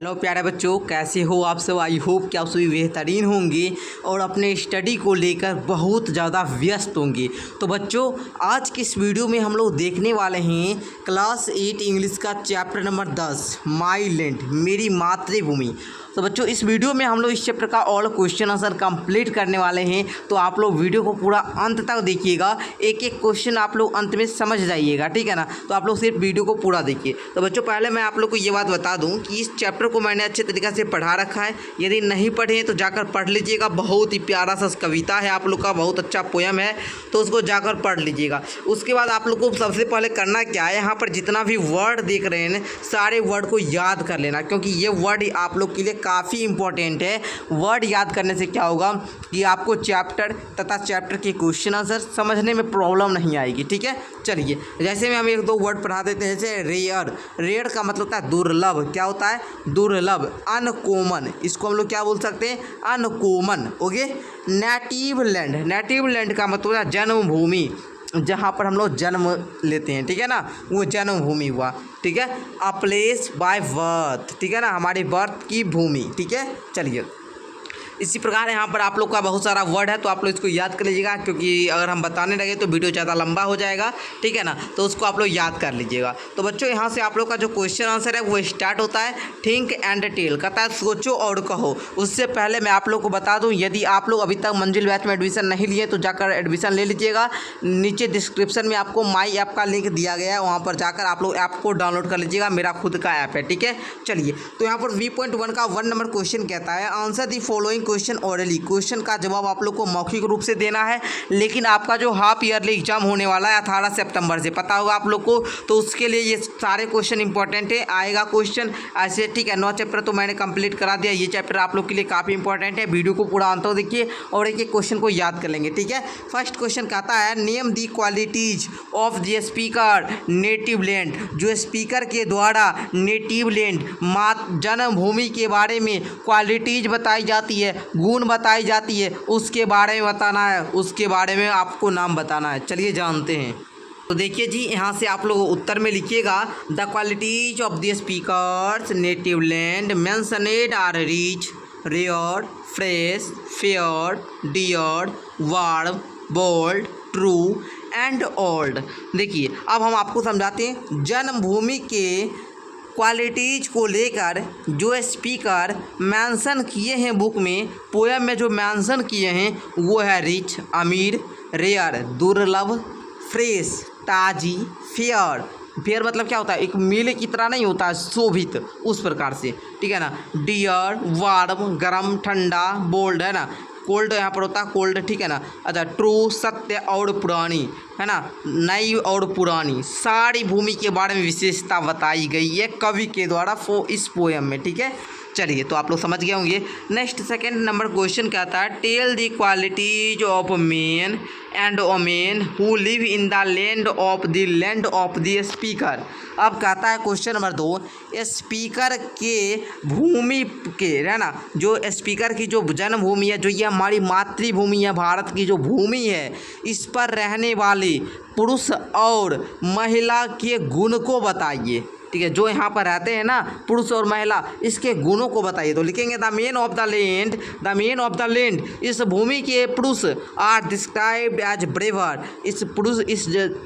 Hello प्यारे बच्चों, कैसे हो आप सब। आई होप कि आप सभी बेहतरीन होंगे और अपने स्टडी को लेकर बहुत ज़्यादा व्यस्त होंगे। तो बच्चों, आज की इस वीडियो में हम लोग देखने वाले हैं क्लास 8 इंग्लिश का चैप्टर नंबर 10 माई लैंड, मेरी मातृभूमि। तो बच्चों, इस वीडियो में हम लोग इस चैप्टर का ऑल क्वेश्चन आंसर कंप्लीट करने वाले हैं। तो आप लोग वीडियो को पूरा अंत तक देखिएगा, एक एक क्वेश्चन आप लोग अंत में समझ जाइएगा, ठीक है ना। तो आप लोग सिर्फ वीडियो को पूरा देखिए। तो बच्चों, पहले मैं आप लोग को ये बात बता दूं कि इस चैप्टर को मैंने अच्छे तरीके से पढ़ा रखा है। यदि नहीं पढ़े तो जाकर पढ़ लीजिएगा। बहुत ही प्यारा सा कविता है आप लोग का, बहुत अच्छा पोयम है, तो उसको जाकर पढ़ लीजिएगा। उसके बाद आप लोग को सबसे पहले करना क्या है, यहाँ पर जितना भी वर्ड देख रहे हैं सारे वर्ड को याद कर लेना, क्योंकि ये वर्ड आप लोग के लिए काफ़ी इंपॉर्टेंट है। वर्ड याद करने से क्या होगा कि आपको चैप्टर तथा चैप्टर के क्वेश्चन आंसर समझने में प्रॉब्लम नहीं आएगी, ठीक है। चलिए, जैसे में हम एक दो वर्ड पढ़ा देते हैं। जैसे रेयर, रेयर का मतलब होता है दुर्लभ। क्या होता है? दुर्लभ। अनकॉमन, इसको हम लोग क्या बोल सकते हैं? Uncommon. Okay. Native land, native land का मतलब है जन्मभूमि, जहाँ पर हम लोग जन्म लेते हैं, ठीक है ना, वो जन्मभूमि हुआ, ठीक है। अ प्लेस बाय बर्थ, ठीक है ना, हमारी बर्थ की भूमि, ठीक है। चलिए, इसी प्रकार यहाँ पर आप लोग का बहुत सारा वर्ड है, तो आप लोग इसको याद कर लीजिएगा, क्योंकि अगर हम बताने लगे तो वीडियो ज़्यादा लंबा हो जाएगा, ठीक है ना। तो उसको आप लोग याद कर लीजिएगा। तो बच्चों, यहाँ से आप लोग का जो क्वेश्चन आंसर है वो स्टार्ट होता है थिंक एंड टेल, कहता है सोचो और कहो। उससे पहले मैं आप लोग को बता दूँ, यदि आप लोग अभी तक मंजिल बैच में एडमिशन नहीं लिए तो जाकर एडमिशन ले लीजिएगा। नीचे डिस्क्रिप्शन में आपको माई ऐप का लिंक दिया गया है, वहाँ पर जाकर आप लोग ऐप को डाउनलोड कर लीजिएगा। मेरा खुद का ऐप है, ठीक है। चलिए, तो यहाँ पर V.1 का 1 नंबर क्वेश्चन कहता है answer the following question hourly. Question का जवाब आप लोग को मौखिक रूप से देना है, लेकिन आपका जो हाफ ईयरली एग्जाम होने वाला है 18 सितंबर से, पता होगा आप लोग को, तो उसके लिए ये सारे क्वेश्चन इंपॉर्टेंट है। आएगा क्वेश्चन ऐसे, ठीक है। 9 चैप्टर तो मैंने कंप्लीट करा दिया, ये चैप्टर आप लोग के लिए काफ़ी इंपॉर्टेंट है। वीडियो को पूरा अंत तक देखिए और एक एक क्वेश्चन को याद कर लेंगे, ठीक है। फर्स्ट क्वेश्चन कहता है name the qualities of the speaker native land, जो स्पीकर के द्वारा नेटिव लैंड जन्मभूमि के बारे में क्वालिटीज बताई जाती है, गुण बताई जाती है, उसके बारे में बताना है, उसके बारे में आपको नाम बताना है। चलिए जानते हैं। तो देखिए जी, यहाँ से आप लोग उत्तर में लिखिएगा the qualities of the speakers native land mentioned are rich, rare, fresh, fair, dear, warm, bold, true and old. देखिए, अब हम आपको समझाते हैं जन्मभूमि के क्वालिटीज़ को लेकर जो स्पीकर मेंशन किए हैं बुक में, पोएम में जो मेंशन किए हैं वो है रिच अमीर, रेयर दुर्लभ, फ्रेश ताजी, फेयर, फेयर मतलब क्या होता है, एक मेले की तरह नहीं होता है, शोभित, उस प्रकार से, ठीक है ना। डियर वार्म गरम ठंडा, बोल्ड है ना, कोल्ड यहाँ पर होता है कोल्ड, ठीक है ना। अच्छा, ट्रू सत्य और पुरानी, है ना, नई और पुरानी, सारी भूमि के बारे में विशेषता बताई गई है कवि के द्वारा इस पोएम में, ठीक है। चलिए, तो आप लोग समझ गए होंगे। नेक्स्ट सेकंड नंबर क्वेश्चन कहता है tell the qualities of men and women who live in the land of the speaker. अब कहता है क्वेश्चन नंबर 2, स्पीकर के भूमि के, है ना, जो स्पीकर की जो जन्मभूमि है, जो ये हमारी मातृभूमि है, भारत की जो भूमि है, इस पर रहने वाले पुरुष और महिला के गुण को बताइए, ठीक है। जो यहाँ पर रहते हैं ना पुरुष और महिला, इसके गुणों को बताइए। तो लिखेंगे the main of the land, the main of the land, इस भूमि के पुरुष आर डिस्क्राइब्ड एज ब्रेवर, इस पुरुष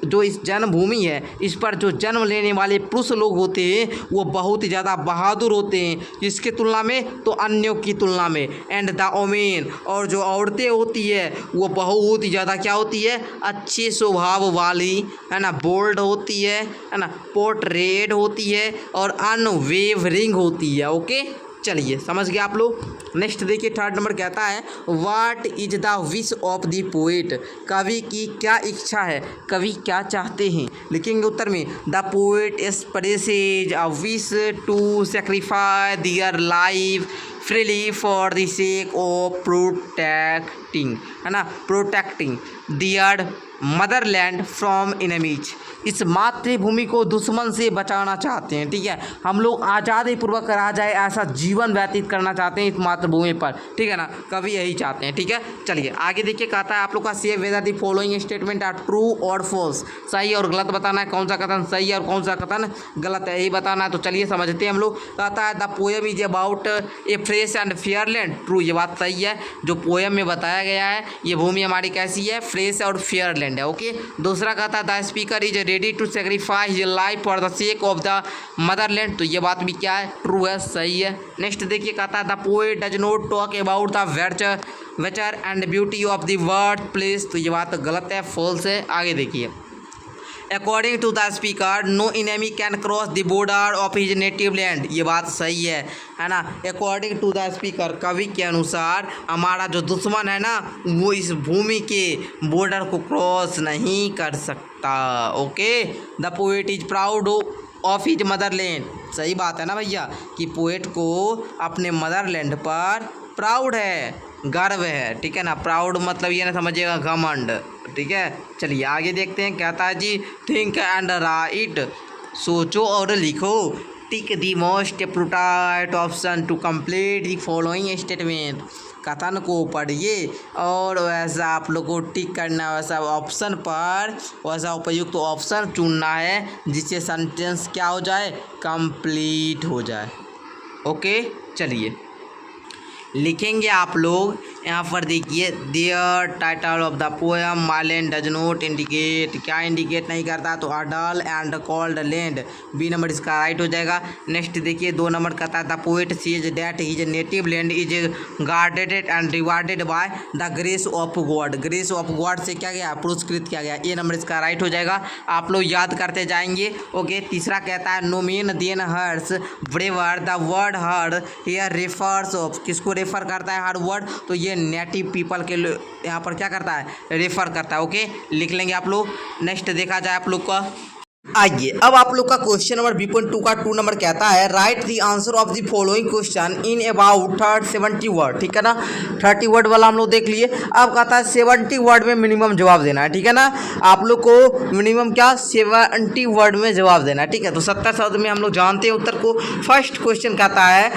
जो इस जन्मभूमि है, इस पर जो जन्म लेने वाले पुरुष लोग होते हैं वो बहुत ही ज़्यादा बहादुर होते हैं, किसकी तुलना में, तो अन्यों की तुलना में। एंड द वोमेन, और जो औरतें होती है वो बहुत ही ज़्यादा क्या होती है, अच्छे स्वभाव वाली, है ना, बोल्ड होती है ना, पोर्ट्रेट होती है और अनवेवरिंग होती है। ओके, चलिए समझ गए आप लोग। नेक्स्ट देखिए, थर्ड नंबर कहता है what is the wish of the poet, कवि की क्या इच्छा है, कवि क्या चाहते हैं। लिखेंगे उत्तर में the poet expresses a wish to sacrifice their life freely for the sake of protecting, है ना, protecting their motherland from enemies, इस मातृभूमि को दुश्मन से बचाना चाहते हैं। ठीक है, हम लोग आज़ादी पूर्वक रहा जाए ऐसा जीवन व्यतीत करना चाहते हैं इस मातृभूमि पर। ठीक है ना, कभी यही चाहते हैं। ठीक है, चलिए आगे देखिए, कहता है आप लोग का से whether the following statement are true और फॉल्स, सही और गलत बताना है, कौन सा कथन सही है और कौन सा कथन गलत है, यही बताना है। तो चलिए समझते हैं हम लोग। कहता है the poem is about A fresh and fair land, true, ये बात सही है। जो पोएम में बताया गया है ये भूमि हमारी कैसी है, फ्रेश और फेयर लैंड है। ओके, दूसरा कहता है the speaker is ready to sacrifice his life for the sake of the motherland, तो ये बात भी क्या है, ट्रू है, सही है। नेक्स्ट देखिए, कहता है the poet does not talk about the nature and beauty of the birth place, तो ये बात गलत है, फॉल्स है। आगे देखिए, according to the speaker no enemy can cross the border of his native land, ये बात सही है ना। अकॉर्डिंग टू द स्पीकर, कवि के अनुसार हमारा जो दुश्मन है ना वो इस भूमि के बॉर्डर को क्रॉस नहीं कर सकता। Okay, the poet is proud of his Motherland, सही बात है ना भैया कि पोएट को अपने मदरलैंड पर प्राउड है, गर्व है। ठीक है ना, प्राउड मतलब ये ना समझिएगा घमंड। ठीक है, चलिए आगे देखते हैं। कहता है जी थिंक एंड राइट, सोचो और लिखो, tick the most appropriate option to complete the following statement, कथन को पढ़िए और वैसा आप लोग को टिक करना है, वैसा ऑप्शन पर वैसा उपयुक्त ऑप्शन चुनना है जिससे सेंटेंस क्या हो जाए, कंप्लीट हो जाए। ओके, चलिए लिखेंगे आप लोग। यहाँ पर देखिए their title of the poem my land does not indicate, क्या इंडिकेट नहीं करता, तो idle and cold land, B number इसका राइट हो जाएगा। नेक्स्ट देखिए 2 नंबर कहता है the poet sees that his native land is guarded and rewarded by the grace of God, grace of God से क्या गया, पुरस्कृत किया गया, ए नंबर इसका राइट हो जाएगा। आप लोग याद करते जाएंगे। ओके, तीसरा कहता है no men than hers braver, the word her here refers of, किसको रेफर करता है हर वर्ड, तो ये नेटिव पीपल के यहाँ पर क्या करता है, रेफर करता है। ओके, लिख लेंगे आप लोग। नेक्स्ट देखा जाए आप लोग का, आइए अब आप लोग का क्वेश्चन नंबर B.2 का 2 नंबर कहता है right the answer of the following question in about 70 word. ठीक है ना, 30 वर्ड वाला हम लोग देख लिए। अब कहता है 70 वर्ड में मिनिमम जवाब देना है। ठीक है ना, आप लोग को मिनिमम क्या 70 वर्ड में जवाब देना है। ठीक है, तो 70 शब्द में हम लोग जानते हैं उत्तर को। फर्स्ट क्वेश्चन कहता है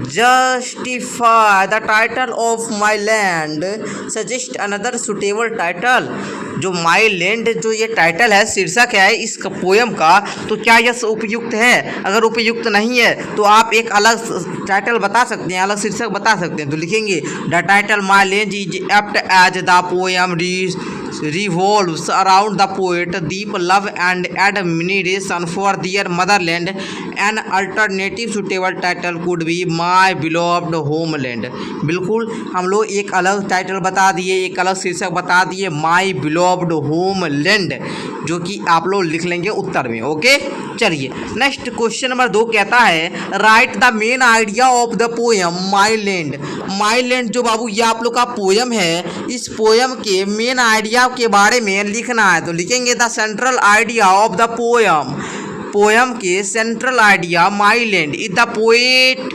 justify the title of my land, suggest another suitable title, जो माई लैंड जो ये टाइटल है, शीर्षक है इस पोएम का, तो क्या यह उपयुक्त है? अगर उपयुक्त नहीं है तो आप एक अलग टाइटल बता सकते हैं, अलग शीर्षक बता सकते हैं। तो लिखेंगे the title my land is apt as the poem revolves around the poet deep love and admiration for their motherland. An alternative suitable title could be My Beloved Homeland. बिल्कुल हम लोग एक अलग टाइटल बता दिए, एक अलग शीर्षक बता दिए, My Beloved Homeland, जो कि आप लोग लिख लेंगे उत्तर में। ओके, चलिए नेक्स्ट क्वेश्चन नंबर 2 कहता है right the main idea of the poem my land. My land जो बाबू ये आप लोग का पोएम है, इस पोएम के मेन आइडिया के बारे में लिखना है। तो लिखेंगे the central idea of the poem, poem के central idea my land is the poet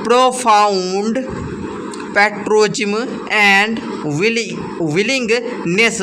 profound patriotism and willingness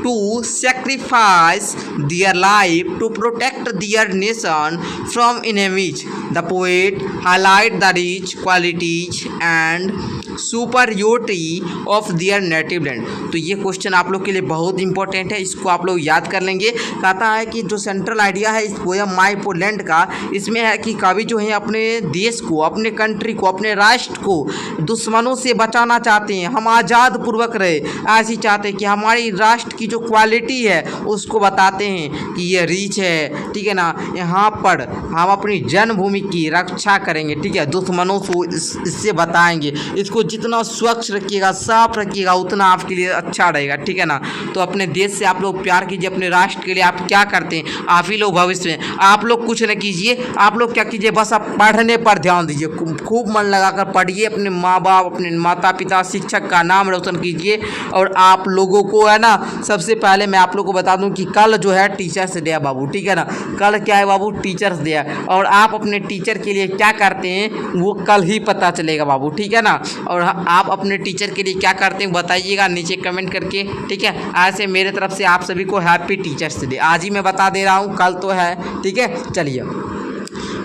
to sacrifice their life to protect their nation from enemies. The poet highlight the rich qualities and superiority of their native land. तो ये question आप लोग के लिए बहुत important है, इसको आप लोग याद कर लेंगे। कहता है कि जो सेंट्रल आइडिया है इस पोएम माई लैंड का, इसमें है कि कवि जो है अपने देश को, अपने कंट्री को, अपने राष्ट्र को दुश्मनों से बचाना चाहते हैं, हम आज़ाद पूर्वक रहे, ऐसी चाहते हैं कि हमारी राष्ट्र की जो क्वालिटी है उसको बताते हैं कि ये रीच है। ठीक है ना, यहाँ पर हम अपनी जन्मभूमि की रक्षा करेंगे। ठीक है, दुश्मनों को इससे बताएंगे। इसको जितना स्वच्छ रखिएगा, साफ रखिएगा, उतना आपके लिए अच्छा रहेगा। ठीक है ना, तो अपने देश से आप लोग प्यार कीजिए, अपने राष्ट्र के लिए आप क्या करते हैं, आप ही लोग भविष्य में, आप लोग कुछ न कीजिए, आप लोग क्या कीजिए, बस आप पढ़ने पर ध्यान दीजिए, खूब मन लगाकर पढ़िए, अपने माँ बाप, अपने माता पिता, शिक्षक का नाम रोशन कीजिए। और आप लोगों को है ना, सबसे पहले मैं आप लोग को बता दूं कि कल जो है टीचर्स डे है बाबू। ठीक है ना, कल क्या है बाबू, टीचर्स डे है, और आप अपने टीचर के लिए क्या करते हैं वो कल ही पता चलेगा बाबू। ठीक है ना, और आप अपने टीचर के लिए क्या करते हैं बताइएगा नीचे कमेंट करके, ठीक है। ऐसे मेरे तरफ से आप सभी को हैप्पी टीचर्स डे। आज ही मैं बता दे रहा हूँ, कल तो है, ठीक है। चलिए,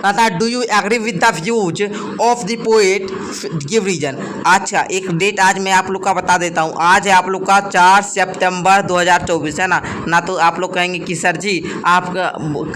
कहता है do you agree with the views of the poet, give reason. अच्छा, एक डेट आज मैं आप लोग का बता देता हूँ। आज है आप लोग का 4 सितंबर 2024, है ना तो आप लोग कहेंगे कि सर जी आप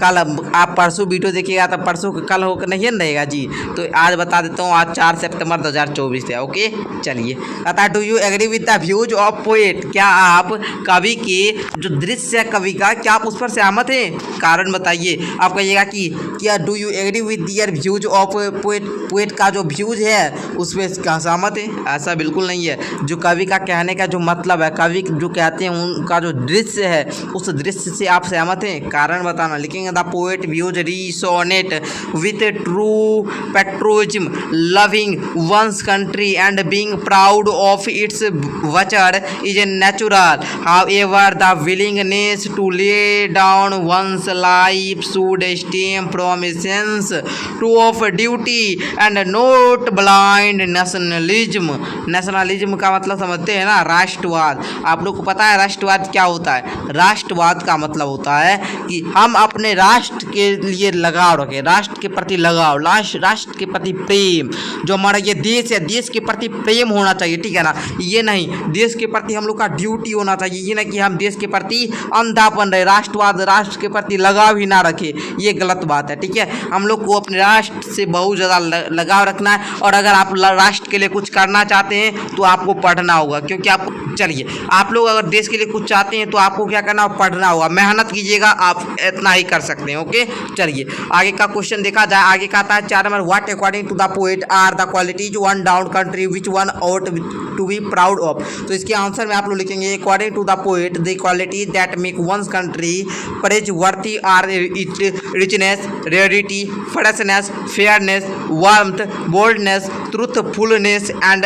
कल आप परसों वीडियो देखिएगा तो परसों कल होकर नहीं रहेगा जी, तो आज बता देता हूँ आज 4 सितंबर 2024 है। ओके, चलिए, कहता है do you agree with the views of poet, क्या आप कवि के जो दृश्य है कवि का, क्या आप उस पर सहमत हैं? कारण बताइए। आप कहिएगा कि क्या do you agree with their views of poet का जो व्यूज है उसमें क्या सहमत है? ऐसा बिल्कुल नहीं है। जो कवि का कहने का जो मतलब है, कवि जो कहते हैं उनका जो दृश्य है उस दृश्य से आप सहमत हैं? कारण बताना। लिखेंगे the poet views resonate with true patriotism, loving one's country and being proud of its वचर is natural, however the willingness to lay down one's life should stem from a sense to of duty and not blind nationalism. Nationalism का मतलब समझते हैं ना, राष्ट्रवाद। आप लोग को पता है राष्ट्रवाद क्या होता है? राष्ट्रवाद का मतलब होता है कि हम अपने राष्ट्र के लिए लगाव रखें, राष्ट्र के प्रति लगाव, राष्ट्र के प्रति प्रेम। जो हमारा ये देश है, देश के प्रति प्रेम होना चाहिए, ठीक है ना। ये नहीं देश के प्रति हम लोग का ड्यूटी होना चाहिए, ये नहीं कि हम देश के प्रति अंधापन रहे, राष्ट्रवाद राष्ट्र के प्रति लगाव ही ना रखे, ये गलत बात है, ठीक है। हम लोग को अपने राष्ट्र से बहुत ज़्यादा लगाव रखना है, और अगर आप राष्ट्र के लिए कुछ करना चाहते हैं तो आपको पढ़ना होगा, क्योंकि आप चलिए आप लोग अगर देश के लिए कुछ चाहते हैं तो आपको क्या करना होगा? पढ़ना होगा, मेहनत कीजिएगा, आप इतना ही कर सकते हैं। ओके, चलिए आगे का क्वेश्चन देखा जाए। आगे का आता है 4 number, what according to the poet are the qualities one down country which one ought to be proud of. तो इसके आंसर में आप लोग लिखेंगे according to the poet the quality that make one's country praiseworthy are richness, rarity, freshness, fairness, warmth, boldness, truthfulness and,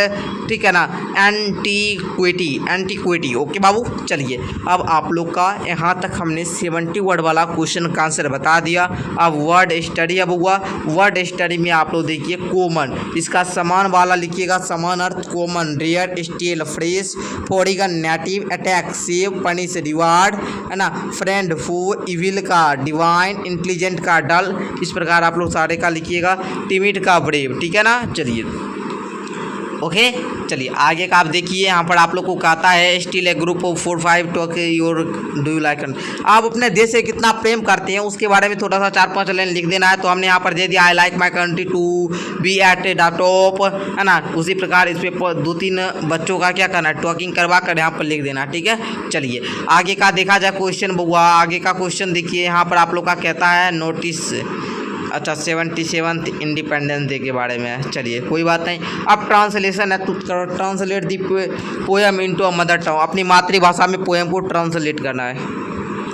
ठीक है ना, antiquity. Okay बाबू, चलिए अब आप लोग का यहाँ तक हमने 70 वर्ड वाला क्वेश्चन का आंसर बता दिया। अब वर्ड स्टडी अब हुआ। वर्ड स्टडी में आप लोग देखिए कॉमन, इसका समान वाला लिखिएगा, समान अर्थ common, rare, steel, fresh, foreign, native, attack, save, punish, reward, है ना, फ्रेंड, फू, इविल का डिवाइन, इंटेलिजेंट का डल, इस प्रकार आप लोग सारे का लिखिएगा, टिमिड का ब्रेव, ठीक है ना। चलिए ओके, चलिए आगे का आप देखिए। यहाँ पर आप लोग को कहता है still a group of 4-5 talk your do you like. आप अपने देश से कितना प्रेम करते हैं उसके बारे में थोड़ा सा 4-5 लाइन लिख देना है। तो हमने यहाँ पर दे दिया I like my country to be at the top, है ना। उसी प्रकार इस पर 2-3 बच्चों का क्या करना है, टॉकिंग करवा कर यहाँ पर लिख देना, ठीक है। चलिए आगे का देखा जाए क्वेश्चन बउआ। आगे का क्वेश्चन देखिए, यहाँ पर आप लोग का कहता है नोटिस, अच्छा 77th इंडिपेंडेंस डे के बारे में है। चलिए कोई बात नहीं। अब ट्रांसलेशन है, तो translate the poem into a mother tongue, अपनी मातृभाषा में पोएम को ट्रांसलेट करना है।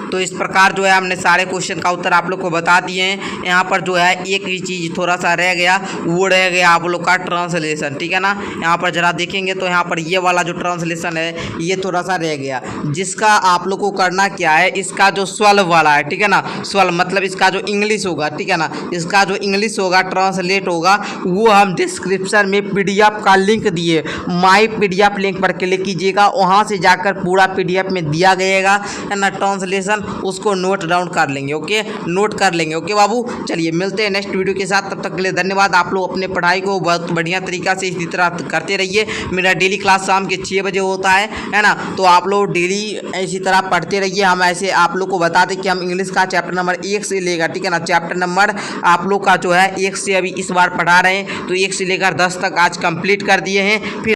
तो इस प्रकार जो है हमने सारे क्वेश्चन का उत्तर आप लोग को बता दिए हैं। यहाँ पर जो है एक ही चीज़ थोड़ा सा रह गया, वो रह गया आप लोग का ट्रांसलेशन, ठीक है ना। यहाँ पर जरा देखेंगे तो यहाँ पर ये वाला जो ट्रांसलेशन है ये थोड़ा सा रह गया, जिसका आप लोग को करना क्या है, इसका जो स्वर वाला है, ठीक है ना, स्वर मतलब इसका जो इंग्लिश होगा, ठीक है ना, इसका जो इंग्लिश होगा ट्रांसलेट होगा, वो हम डिस्क्रिप्शन में PDF का लिंक दिए, माई PDF लिंक पर क्लिक कीजिएगा, वहाँ से जाकर पूरा PDF में दिया गएगा, है ना, ट्रांसलेशन, उसको नोट डाउन कर लेंगे। ओके, नोट कर लेंगे। ओके बाबू, चलिए मिलते हैं नेक्स्ट वीडियो के साथ, तब तक के लिए धन्यवाद। आप लोग अपने पढ़ाई को बहुत बढ़िया तरीका से इसी तरह करते रहिए। मेरा डेली क्लास शाम के 6 बजे होता है ना, तो आप लोग डेली इसी तरह पढ़ते रहिए। हम ऐसे आप लोग को बता दें कि हम इंग्लिश का चैप्टर नंबर 1 से लेकर, ठीक है ना, चैप्टर नंबर आप लोग का जो है 1 से अभी इस बार पढ़ा रहे हैं, तो 1 से लेकर 10 तक आज कंप्लीट कर दिए हैं। फिर